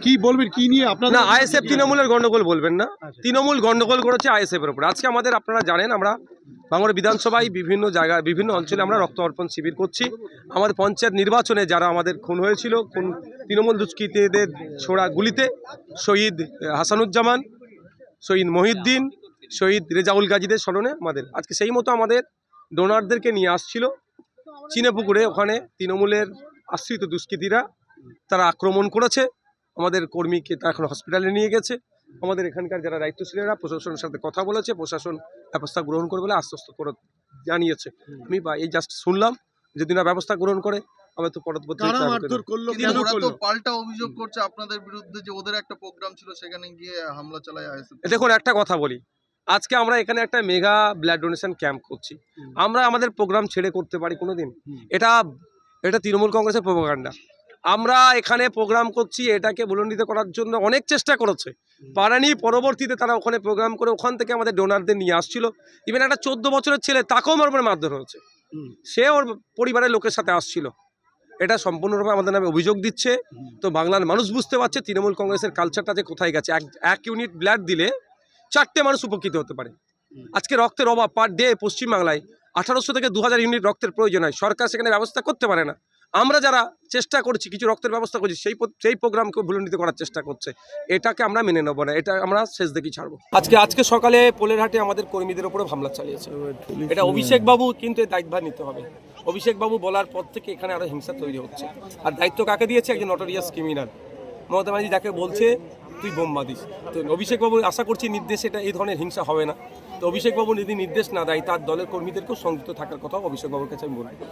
কি বলবেন, কি নিয়ে আপনারা? না, আইএসএফ তৃণমূলের গন্ডগোল বলবেন না, তৃণমূল গন্ডগোল করেছে আইএসএফ এর উপর। আজকে আমাদের, আপনারা জানেন, আমরা বাংলার বিধানসভায় বিভিন্ন জায়গায় বিভিন্ন অঞ্চলে আমরা রক্ত অর্পণ শিবির করছি। আমাদের পঞ্চায়েত নির্বাচনে যারা আমাদের খুন হয়েছিল, খুন তৃণমূল দুষ্কৃতীদের ছোড়া গুলিতে, শহীদ হাসানুজ্জামান, শহীদ মহিউদ্দিন, শহীদ রেজাউল গাজীদের স্মরণে আমাদের আজকে সেই মতো আমাদের ডোনারদেরকে নিয়ে আসছিল চিনেপুকুরে। ওখানে তৃণমূলের আশ্রিত দুষ্কৃতীরা তারা আক্রমণ করেছে আমাদের কর্মীকে, তারা এখন হসপিটালে নিয়ে গেছে। আমাদের এখানকার যারা দায়িত্বশীলেরা প্রশাসনের সাথে কথা বলেছে, প্রশাসন ব্যবস্থা গ্রহণ করবে বলে আশ্বস্ত করে জানিয়েছে। আমি এই জাস্ট শুনলাম, যদি না ব্যবস্থা গ্রহণ করে আমরা তো পরবর্তী পাল্টা অভিযোগ করছে আপনাদের বিরুদ্ধে যে ওদের একটা প্রোগ্রাম ছিল সেখানে গিয়ে হামলা চালায় আইএসএফ। দেখুন, একটা কথা বলি, আজকে আমরা এখানে একটা মেগা ব্লাড ডোনেশন ক্যাম্প করছি। আমরা আমাদের প্রোগ্রাম ছেড়ে করতে পারি কোনোদিন? এটা তৃণমূল কংগ্রেসের প্রোপাগান্ডা। আমরা এখানে প্রোগ্রাম করছি, এটাকে বুলন্ডিত করার জন্য অনেক চেষ্টা করেছে, পারানি। পরবর্তীতে তারা ওখানে প্রোগ্রাম করে ওখান থেকে আমাদের ডোনারদের নিয়ে আসছিল। ইভেন একটা 14 বছরের ছেলে, তাকেও মারধর হয়েছে, সে ওর পরিবারের লোকের সাথে আসছিল। এটা সম্পূর্ণরূপে আমাদের নামে অভিযোগ দিচ্ছে। তো বাংলার মানুষ বুঝতে পারছে তৃণমূল কংগ্রেসের কালচারটা যে কোথায় গেছে। এক ইউনিট ব্লাড দিলে 4টে মানুষ উপকৃত হতে পারে। আজকে রক্তের অভাব, পার ডে পশ্চিমবাংলায় 1800 থেকে 2000 ইউনিট রক্তের প্রয়োজন হয়, সরকার সেখানে ব্যবস্থা করতে পারে না। আমরা যারা চেষ্টা করছি, কিছু রক্তের ব্যবস্থা করছি, সেই প্রোগ্রামকে ভুলণ্ডিত করার চেষ্টা করছে। এটাকে আমরা মেনে নেবো না, এটা আমরা শেষ দেখি ছাড়বো। আজকে সকালে পোলেরহাটে আমাদের কর্মীদের উপরে হামলা চালিয়েছে। এটা অভিষেক বাবু কিন্তু এর দায়িত্বভার নিতে হবে। অভিষেক বাবু বলার পর থেকে এখানে আরো হিংসা তৈরি হচ্ছে। আর দায়িত্ব কাকে দিয়েছে? একজন নটোরিয়াস ক্রিমিনাল মমতা ব্যানার্জি, যাকে বলছে তুই বোম বাঁধিস। তো অভিষেক বাবু আশা করছি নির্দেশ, এটা এই ধরনের হিংসা হবে না। তো অভিষেক বাবু যদি নির্দেশ না দেয়, তার দলের কর্মীদেরকেও সংযুক্ত থাকার কথা অভিষেক বাবুর কাছে আমি বলবো।